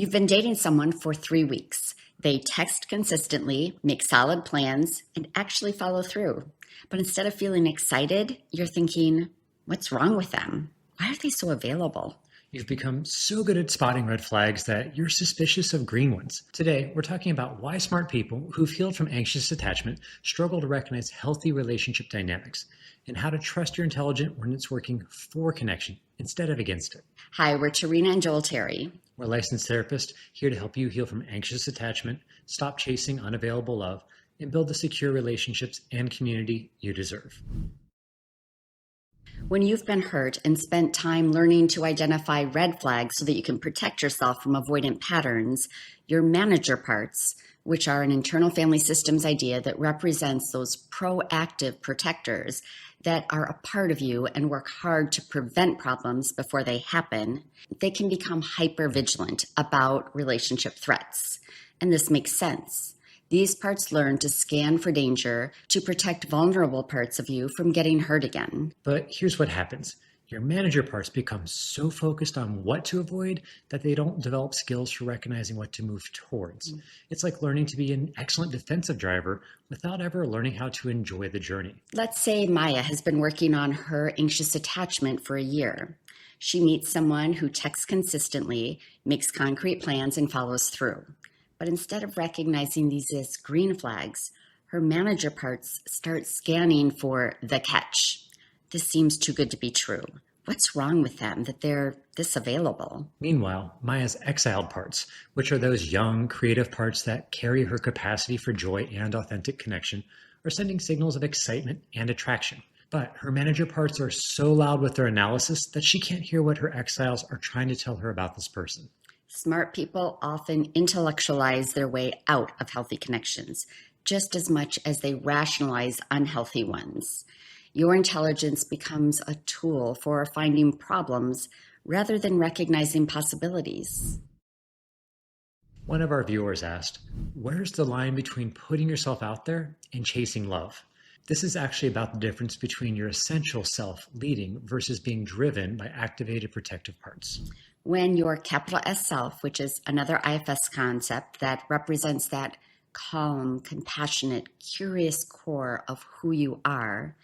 You've been dating someone for 3 weeks. They text consistently, make solid plans, and actually follow through. But instead of feeling excited, you're thinking, what's wrong with them? Why are they so available? You've become so good at spotting red flags that you're suspicious of green ones. Today, we're talking about why smart people who've healed from anxious attachment struggle to recognize healthy relationship dynamics, and how to trust your intelligence when it's working for connection instead of against it. Hi, we're Tehrina and Joel Terry. We're licensed therapists here to help you heal from anxious attachment, stop chasing unavailable love, and build the secure relationships and community you deserve. When you've been hurt and spent time learning to identify red flags so that you can protect yourself from avoidant patterns, your manager parts, which are an internal family systems idea that represents those proactive protectors that are a part of you and work hard to prevent problems before they happen, they can become hypervigilant about relationship threats. And this makes sense. These parts learn to scan for danger to protect vulnerable parts of you from getting hurt again. But here's what happens. Your manager parts become so focused on what to avoid that they don't develop skills for recognizing what to move towards. It's like learning to be an excellent defensive driver without ever learning how to enjoy the journey. Let's say Maya has been working on her anxious attachment for a year. She meets someone who texts consistently, makes concrete plans, and follows through. But instead of recognizing these as green flags, her manager parts start scanning for the catch. This seems too good to be true. What's wrong with them that they're this available? Meanwhile, Maya's exiled parts, which are those young, creative parts that carry her capacity for joy and authentic connection, are sending signals of excitement and attraction. But her manager parts are so loud with their analysis that she can't hear what her exiles are trying to tell her about this person. Smart people often intellectualize their way out of healthy connections, just as much as they rationalize unhealthy ones. Your intelligence becomes a tool for finding problems rather than recognizing possibilities. One of our viewers asked, where's the line between putting yourself out there and chasing love? This is actually about the difference between your essential self leading versus being driven by activated protective parts. When your capital S self, which is another IFS concept that represents that calm, compassionate, curious core of who you are,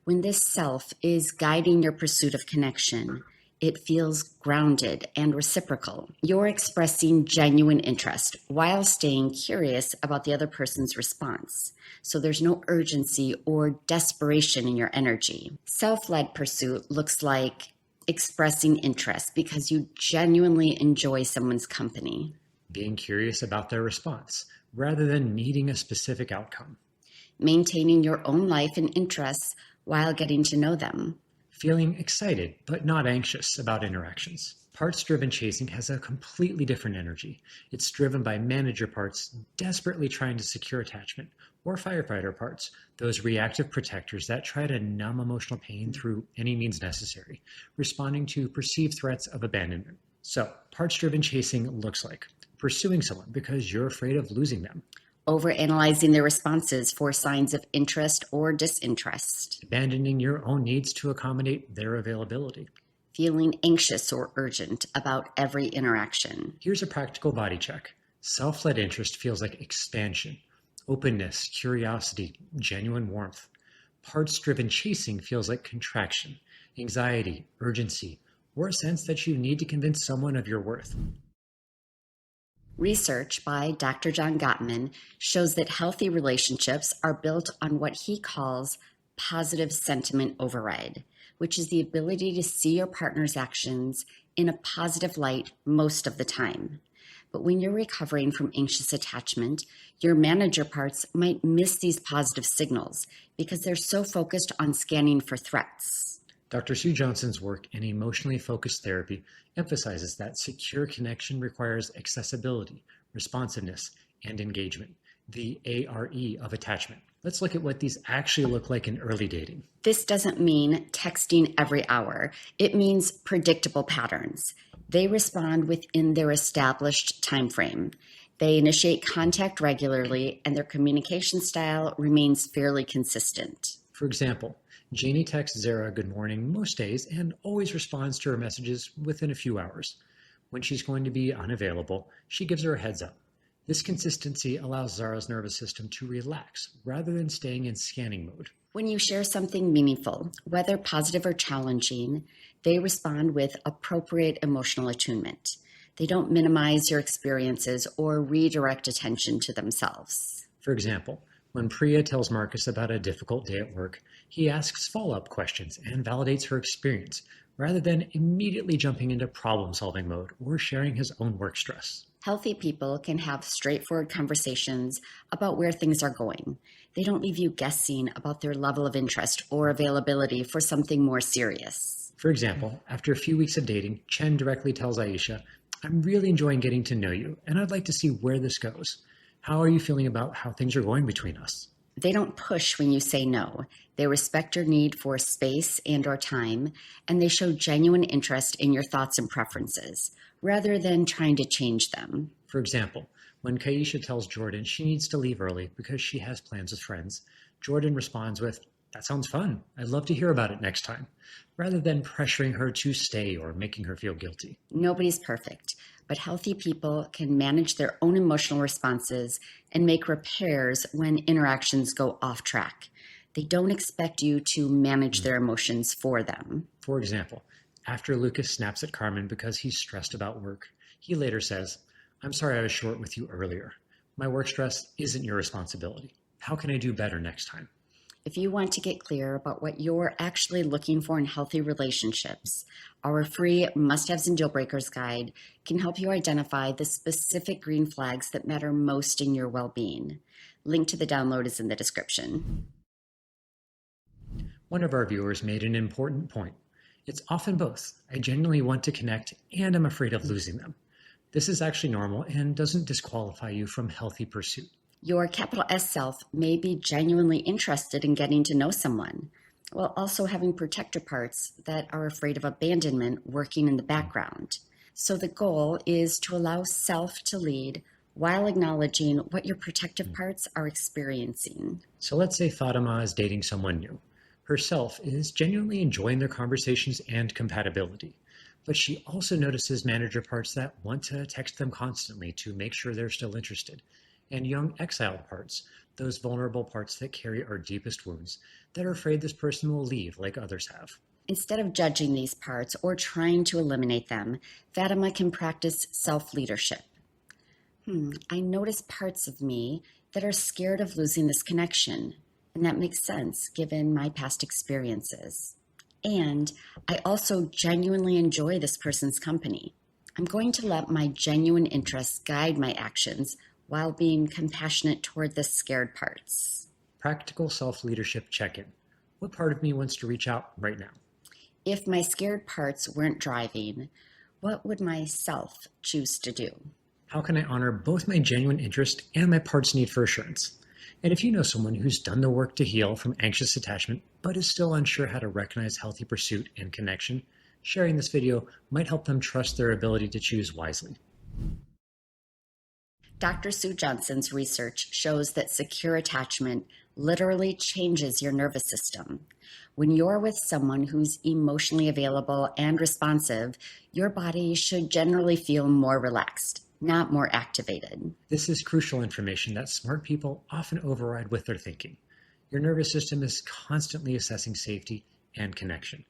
when this self is guiding your pursuit of connection, it feels grounded and reciprocal. You're expressing genuine interest while staying curious about the other person's response. So there's no urgency or desperation in your energy. Self-led pursuit looks like expressing interest because you genuinely enjoy someone's company. Being curious about their response rather than needing a specific outcome. Maintaining your own life and interests while getting to know them. Feeling excited but not anxious about interactions. Parts-driven chasing has a completely different energy. It's driven by manager parts desperately trying to secure attachment, or firefighter parts, those reactive protectors that try to numb emotional pain through any means necessary, responding to perceived threats of abandonment. So, parts-driven chasing looks like pursuing someone because you're afraid of losing them. Overanalyzing their responses for signs of interest or disinterest. Abandoning your own needs to accommodate their availability. Feeling anxious or urgent about every interaction. Here's a practical body check. Self-led interest feels like expansion, openness, curiosity, genuine warmth. Parts-driven chasing feels like contraction, anxiety, urgency, or a sense that you need to convince someone of your worth. Research by Dr. John Gottman shows that healthy relationships are built on what he calls positive sentiment override, which is the ability to see your partner's actions in a positive light most of the time. But when you're recovering from anxious attachment, your manager parts might miss these positive signals because they're so focused on scanning for threats. Dr. Sue Johnson's work in emotionally focused therapy emphasizes that secure connection requires accessibility, responsiveness, and engagement, the A.R.E. of attachment. Let's look at what these actually look like in early dating. This doesn't mean texting every hour. It means predictable patterns. They respond within their established time frame. They initiate contact regularly, and their communication style remains fairly consistent. For example, Janie texts Zara good morning most days and always responds to her messages within a few hours. When she's going to be unavailable, she gives her a heads up. This consistency allows Zara's nervous system to relax rather than staying in scanning mode. When you share something meaningful, whether positive or challenging, they respond with appropriate emotional attunement. They don't minimize your experiences or redirect attention to themselves. For example, when Priya tells Marcus about a difficult day at work, he asks follow-up questions and validates her experience rather than immediately jumping into problem-solving mode or sharing his own work stress. Healthy people can have straightforward conversations about where things are going. They don't leave you guessing about their level of interest or availability for something more serious. For example, after a few weeks of dating, Chen directly tells Aisha, "I'm really enjoying getting to know you, and I'd like to see where this goes. How are you feeling about how things are going between us?" They don't push when you say no. They respect your need for space and/or time, and they show genuine interest in your thoughts and preferences, rather than trying to change them. For example, when Kaisha tells Jordan she needs to leave early because she has plans with friends, Jordan responds with, "That sounds fun. I'd love to hear about it next time," rather than pressuring her to stay or making her feel guilty. Nobody's perfect, but healthy people can manage their own emotional responses and make repairs when interactions go off track. They don't expect you to manage their emotions for them. For example, after Lucas snaps at Carmen because he's stressed about work, he later says, "I'm sorry I was short with you earlier. My work stress isn't your responsibility. How can I do better next time?" If you want to get clear about what you're actually looking for in healthy relationships, our free must-haves and deal breakers guide can help you identify the specific green flags that matter most in your well-being. Link to the download is in the description. One of our viewers made an important point. It's often both. I genuinely want to connect and I'm afraid of losing them. This is actually normal and doesn't disqualify you from healthy pursuit. Your capital S self may be genuinely interested in getting to know someone, while also having protector parts that are afraid of abandonment working in the background. So the goal is to allow self to lead while acknowledging what your protective parts are experiencing. So let's say Fatima is dating someone new. Herself is genuinely enjoying their conversations and compatibility, but she also notices manager parts that want to text them constantly to make sure they're still interested, and young exiled parts, those vulnerable parts that carry our deepest wounds, that are afraid this person will leave like others have. Instead of judging these parts or trying to eliminate them, Fatima can practice self-leadership. I notice parts of me that are scared of losing this connection, and that makes sense given my past experiences. And I also genuinely enjoy this person's company. I'm going to let my genuine interests guide my actions while being compassionate toward the scared parts. Practical self-leadership check-in. What part of me wants to reach out right now? If my scared parts weren't driving, what would my self choose to do? How can I honor both my genuine interest and my part's need for assurance? And if you know someone who's done the work to heal from anxious attachment, but is still unsure how to recognize healthy pursuit and connection, sharing this video might help them trust their ability to choose wisely. Dr. Sue Johnson's research shows that secure attachment literally changes your nervous system. When you're with someone who's emotionally available and responsive, your body should generally feel more relaxed, not more activated. This is crucial information that smart people often override with their thinking. Your nervous system is constantly assessing safety and connection.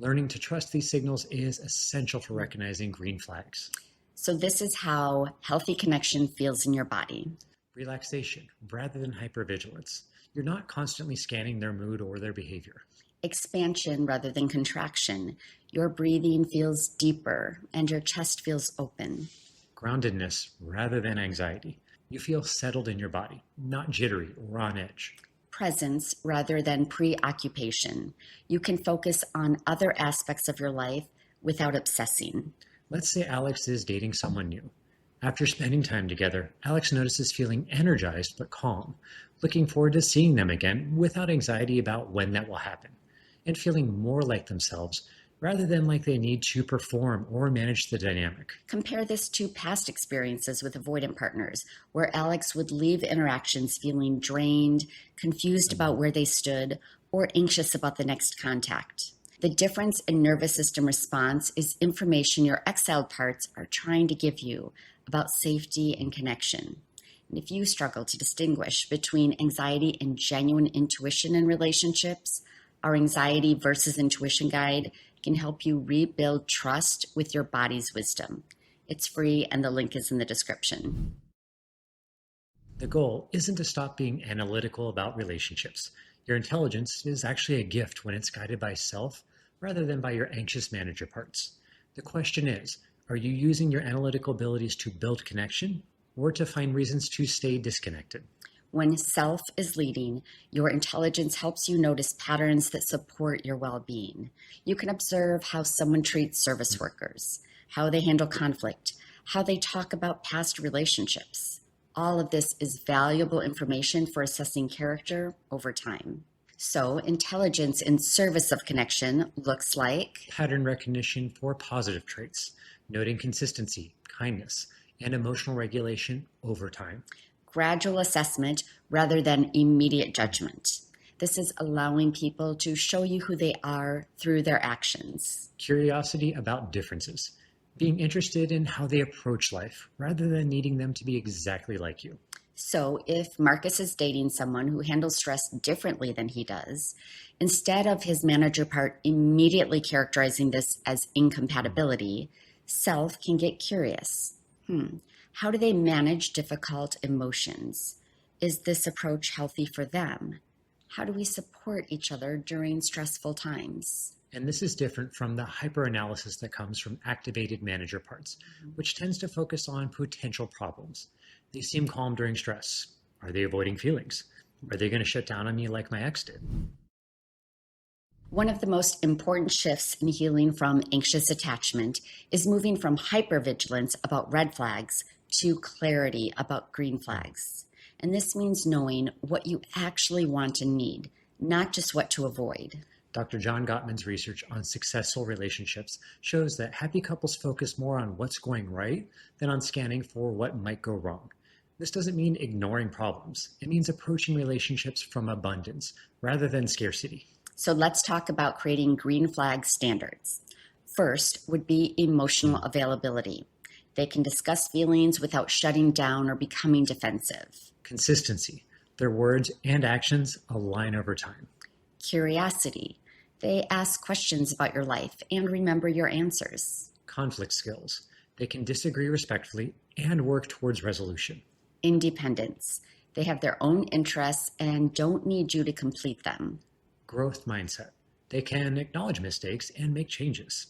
Learning to trust these signals is essential for recognizing green flags. So this is how healthy connection feels in your body. Relaxation rather than hypervigilance. You're not constantly scanning their mood or their behavior. Expansion rather than contraction. Your breathing feels deeper and your chest feels open. Groundedness rather than anxiety. You feel settled in your body, not jittery or on edge. Presence rather than preoccupation. You can focus on other aspects of your life without obsessing. Let's say Alex is dating someone new. After spending time together, Alex notices feeling energized but calm, looking forward to seeing them again without anxiety about when that will happen, and feeling more like themselves rather than like they need to perform or manage the dynamic. Compare this to past experiences with avoidant partners, where Alex would leave interactions feeling drained, confused about where they stood, or anxious about the next contact. The difference in nervous system response is information your exhaled parts are trying to give you about safety and connection. And if you struggle to distinguish between anxiety and genuine intuition in relationships, our Anxiety versus Intuition Guide can help you rebuild trust with your body's wisdom. It's free, and the link is in the description. The goal isn't to stop being analytical about relationships. Your intelligence is actually a gift when it's guided by self rather than by your anxious manager parts. The question is, are you using your analytical abilities to build connection or to find reasons to stay disconnected? When self is leading, your intelligence helps you notice patterns that support your well-being. You can observe how someone treats service workers, how they handle conflict, how they talk about past relationships. All of this is valuable information for assessing character over time. So, intelligence in service of connection looks like pattern recognition for positive traits, noting consistency, kindness, and emotional regulation over time. Gradual assessment rather than immediate judgment. This is allowing people to show you who they are through their actions. Curiosity about differences, being interested in how they approach life rather than needing them to be exactly like you. So if Marcus is dating someone who handles stress differently than he does, instead of his manager part immediately characterizing this as incompatibility, self can get curious. How do they manage difficult emotions? Is this approach healthy for them? How do we support each other during stressful times? And this is different from the hyperanalysis that comes from activated manager parts, which tends to focus on potential problems. They seem calm during stress. Are they avoiding feelings? Are they going to shut down on me like my ex did? One of the most important shifts in healing from anxious attachment is moving from hypervigilance about red flags to clarity about green flags. And this means knowing what you actually want and need, not just what to avoid. Dr. John Gottman's research on successful relationships shows that happy couples focus more on what's going right than on scanning for what might go wrong. This doesn't mean ignoring problems. It means approaching relationships from abundance rather than scarcity. So let's talk about creating green flag standards. First would be emotional availability. They can discuss feelings without shutting down or becoming defensive. Consistency. Their words and actions align over time. Curiosity. They ask questions about your life and remember your answers. Conflict skills. They can disagree respectfully and work towards resolution. Independence. They have their own interests and don't need you to complete them. Growth mindset. They can acknowledge mistakes and make changes.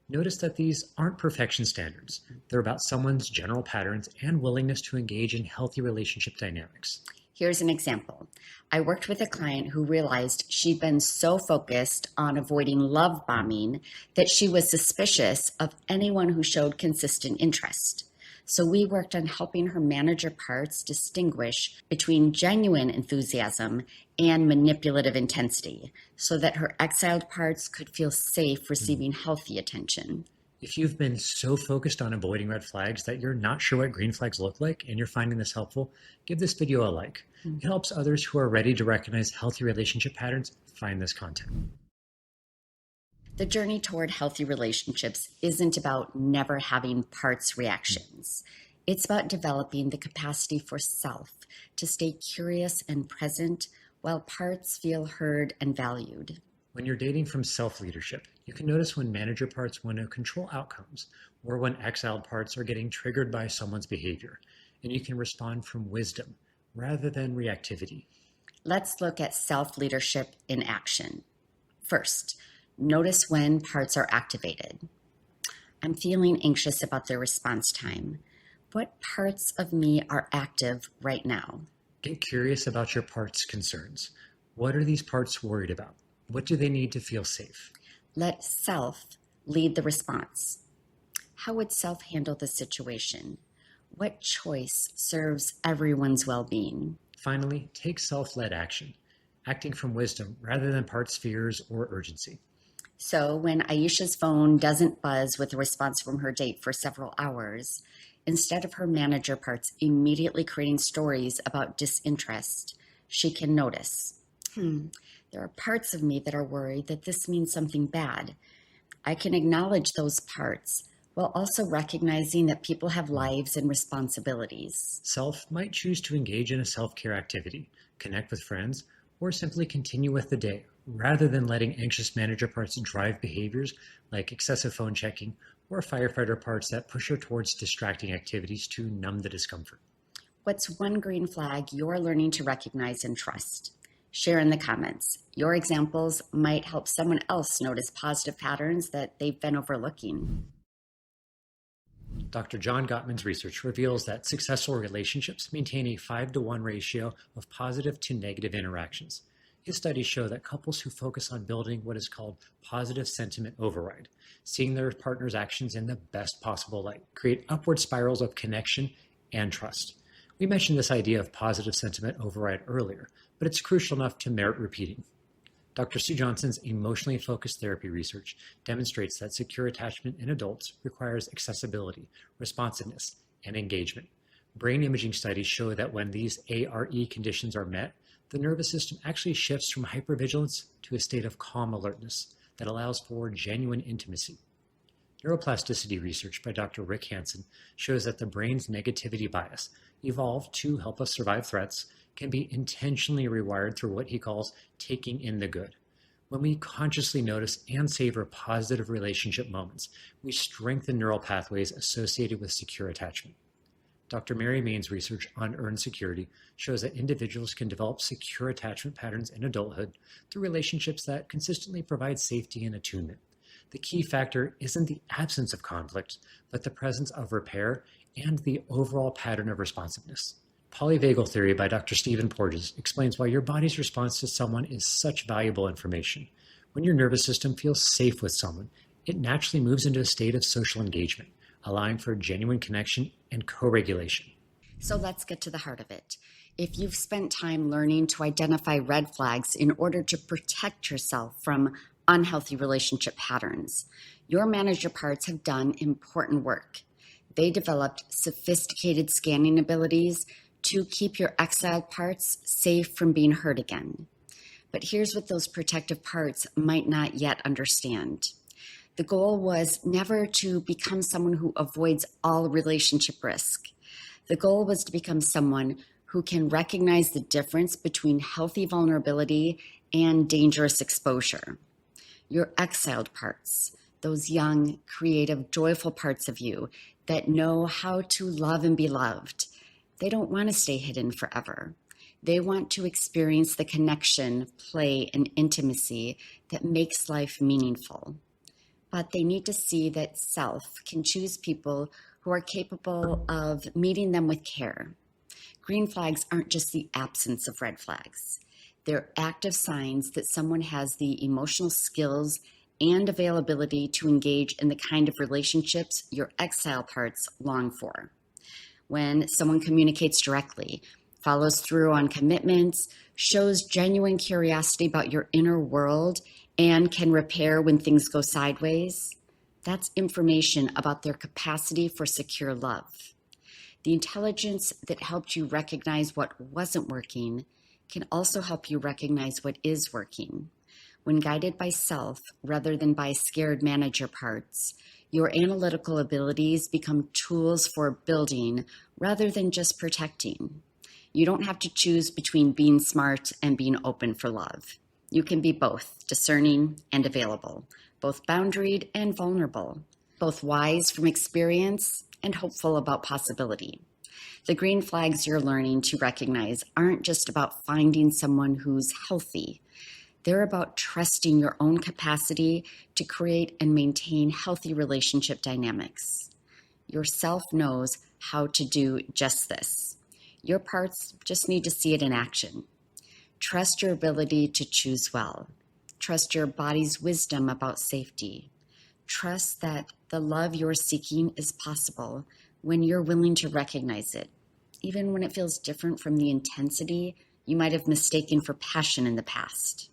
Notice that these aren't perfection standards. They're about someone's general patterns and willingness to engage in healthy relationship dynamics. Here's an example. I worked with a client who realized she'd been so focused on avoiding love bombing that she was suspicious of anyone who showed consistent interest. So we worked on helping her manager parts distinguish between genuine enthusiasm and manipulative intensity so that her exiled parts could feel safe receiving healthy attention. If you've been so focused on avoiding red flags that you're not sure what green flags look like and you're finding this helpful, give this video a like. It helps others who are ready to recognize healthy relationship patterns find this content. The journey toward healthy relationships isn't about never having parts reactions. It's about developing the capacity for self to stay curious and present while parts feel heard and valued. When you're dating from self-leadership, you can notice when manager parts want to control outcomes or when exiled parts are getting triggered by someone's behavior, and you can respond from wisdom rather than reactivity. Let's look at self-leadership in action. First, notice when parts are activated. I'm feeling anxious about their response time. What parts of me are active right now? Get curious about your parts' concerns. What are these parts worried about? What do they need to feel safe? Let self lead the response. How would self handle the situation? What choice serves everyone's well-being? Finally, take self-led action, acting from wisdom rather than parts' fears or urgency. So when Aisha's phone doesn't buzz with a response from her date for several hours, instead of her manager parts immediately creating stories about disinterest, she can notice, There are parts of me that are worried that this means something bad. I can acknowledge those parts while also recognizing that people have lives and responsibilities. Self might choose to engage in a self-care activity, connect with friends, or simply continue with the day, rather than letting anxious manager parts drive behaviors like excessive phone checking or firefighter parts that push her towards distracting activities to numb the discomfort. What's one green flag you're learning to recognize and trust? Share in the comments. Your examples might help someone else notice positive patterns that they've been overlooking. Dr. John Gottman's research reveals that successful relationships maintain a 5-to-1 ratio of positive to negative interactions. His studies show that couples who focus on building what is called positive sentiment override, seeing their partner's actions in the best possible light, create upward spirals of connection and trust. We mentioned this idea of positive sentiment override earlier, but it's crucial enough to merit repeating. Dr. Sue Johnson's emotionally focused therapy research demonstrates that secure attachment in adults requires accessibility, responsiveness, and engagement. Brain imaging studies show that when these A.R.E conditions are met, the nervous system actually shifts from hypervigilance to a state of calm alertness that allows for genuine intimacy. Neuroplasticity research by Dr. Rick Hansen shows that the brain's negativity bias, evolved to help us survive threats, can be intentionally rewired through what he calls taking in the good. When we consciously notice and savor positive relationship moments, we strengthen neural pathways associated with secure attachment. Dr. Mary Main's research on earned security shows that individuals can develop secure attachment patterns in adulthood through relationships that consistently provide safety and attunement. The key factor isn't the absence of conflict, but the presence of repair and the overall pattern of responsiveness. Polyvagal theory by Dr. Stephen Porges explains why your body's response to someone is such valuable information. When your nervous system feels safe with someone, it naturally moves into a state of social engagement, allowing for genuine connection and co-regulation. So let's get to the heart of it. If you've spent time learning to identify red flags in order to protect yourself from unhealthy relationship patterns, your manager parts have done important work. They developed sophisticated scanning abilities to keep your exiled parts safe from being hurt again. But here's what those protective parts might not yet understand. The goal was never to become someone who avoids all relationship risk. The goal was to become someone who can recognize the difference between healthy vulnerability and dangerous exposure. Your exiled parts, those young, creative, joyful parts of you that know how to love and be loved, they don't want to stay hidden forever. They want to experience the connection, play, and intimacy that makes life meaningful. But they need to see that self can choose people who are capable of meeting them with care. Green flags aren't just the absence of red flags. They're active signs that someone has the emotional skills and availability to engage in the kind of relationships your exile parts long for. When someone communicates directly, follows through on commitments, shows genuine curiosity about your inner world, and can repair when things go sideways, that's information about their capacity for secure love. The intelligence that helped you recognize what wasn't working can also help you recognize what is working. When guided by self rather than by scared manager parts, your analytical abilities become tools for building rather than just protecting. You don't have to choose between being smart and being open for love. You can be both discerning and available, both boundaried and vulnerable, both wise from experience and hopeful about possibility. The green flags you're learning to recognize aren't just about finding someone who's healthy. They're about trusting your own capacity to create and maintain healthy relationship dynamics. Your self knows how to do just this. Your parts just need to see it in action. Trust your ability to choose well. Trust your body's wisdom about safety. Trust that the love you're seeking is possible when you're willing to recognize it, even when it feels different from the intensity you might have mistaken for passion in the past.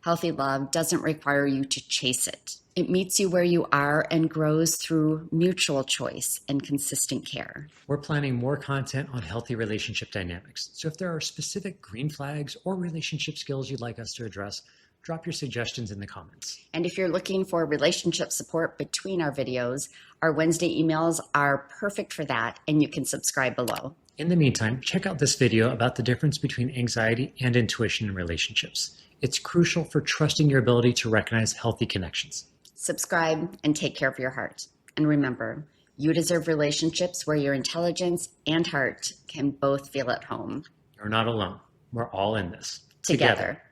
Healthy love doesn't require you to chase it. It meets you where you are and grows through mutual choice and consistent care. We're planning more content on healthy relationship dynamics. So if there are specific green flags or relationship skills you'd like us to address, drop your suggestions in the comments. And if you're looking for relationship support between our videos, our Wednesday emails are perfect for that, and you can subscribe below. In the meantime, check out this video about the difference between anxiety and intuition in relationships. It's crucial for trusting your ability to recognize healthy connections. Subscribe and take care of your heart. And remember, you deserve relationships where your intelligence and heart can both feel at home. You're not alone. We're all in this Together.